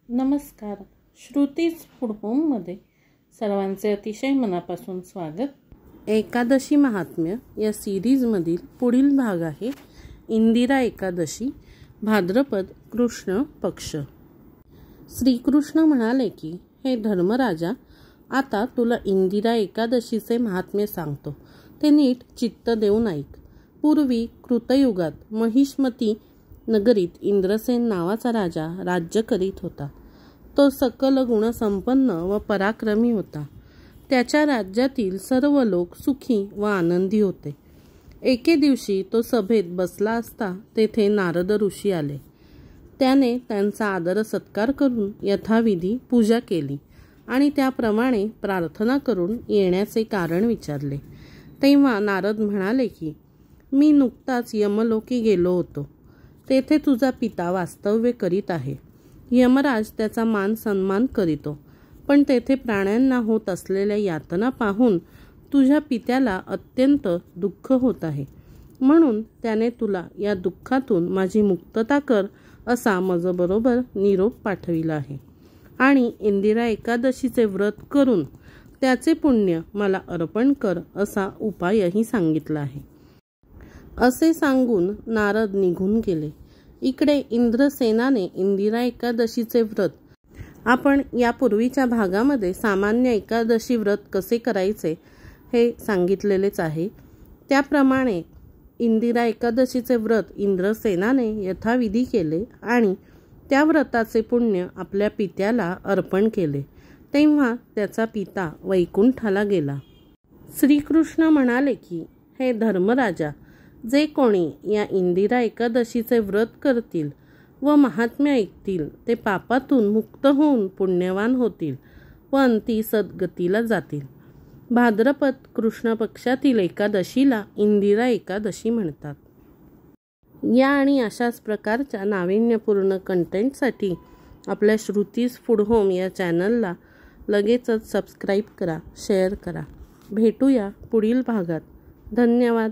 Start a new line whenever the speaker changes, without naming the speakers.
नमस्कार. श्रुतीज फूड होममध्ये सर्वांचे अतिशय मनापासून स्वागत. एकादशी महात्म्य या सिरीजमधील पुढील भाग आहे इंदिरा एकादशी, भाद्रपद कृष्ण पक्ष. श्रीकृष्ण म्हणाले की, हे धर्मराजा, आता तुला इंदिरा एकादशीचे महात्म्य सांगतो, ते नीट चित्त देऊन ऐक. पूर्वी कृतयुगात महिष्मती नगरीत इंद्रसेन नावाचा राजा राज्य करीत होता. तो सकल गुणसंपन्न व पराक्रमी होता. त्याच्या राज्यातील सर्व लोक सुखी व आनंदी होते. एके दिवशी तो सभेत बसला असता तेथे नारद ऋषी आले. त्याने त्यांचा आदर सत्कार करून यथाविधी पूजा केली आणि त्याप्रमाणे प्रार्थना करून येण्याचे कारण विचारले. तेव्हा नारद म्हणाले की, मी नुकताच यमलोकी गेलो होतो. तेथे तुझा पिता वास्तव्य करीत आहे. यमराज त्याचा मान सन्मान करीतो, पण तेथे प्राण्यांना होत असलेल्या यातना पाहून तुझ्या पित्याला अत्यंत दुःख होत आहे. म्हणून त्याने तुला या दुःखातून माझी मुक्तता कर असा माझ्याबरोबर निरोप पाठविला आहे आणि इंदिरा एकादशीचे व्रत करून त्याचे पुण्य मला अर्पण कर असा उपायही सांगितला आहे. असे सांगून नारद निघून गेले. इकडे इंद्रसेनाने इंदिरा एकादशीचे व्रत, आपण यापूर्वीच्या भागामध्ये सामान्य एकादशी व्रत कसे करायचे हे सांगितलेलेच आहे. त्याप्रमाणे इंदिरा एकादशीचे व्रत इंद्रसेनाने यथाविधी केले आणि त्या व्रताचे पुण्य आपल्या पित्याला अर्पण केले. तेव्हा त्याचा पिता वैकुंठाला गेला. श्रीकृष्ण म्हणाले की, हे धर्मराजा, जे कोणी या इंदिरा एकादशीचे व्रत करतील व महात्म्य ऐकतील ते पापातून मुक्त होऊन पुण्यवान होतील व अंती सद्गतीला जातील. भाद्रपद कृष्ण पक्षातील एकादशीला इंदिरा एकादशी म्हणतात. या आणि अशाच प्रकारच्या नाविन्यपूर्ण कंटेंटसाठी आपल्या श्रुतीज फूड होम या चॅनलला लगेचच सबस्क्राईब करा, शेअर करा. भेटूया पुढील भागात. धन्यवाद.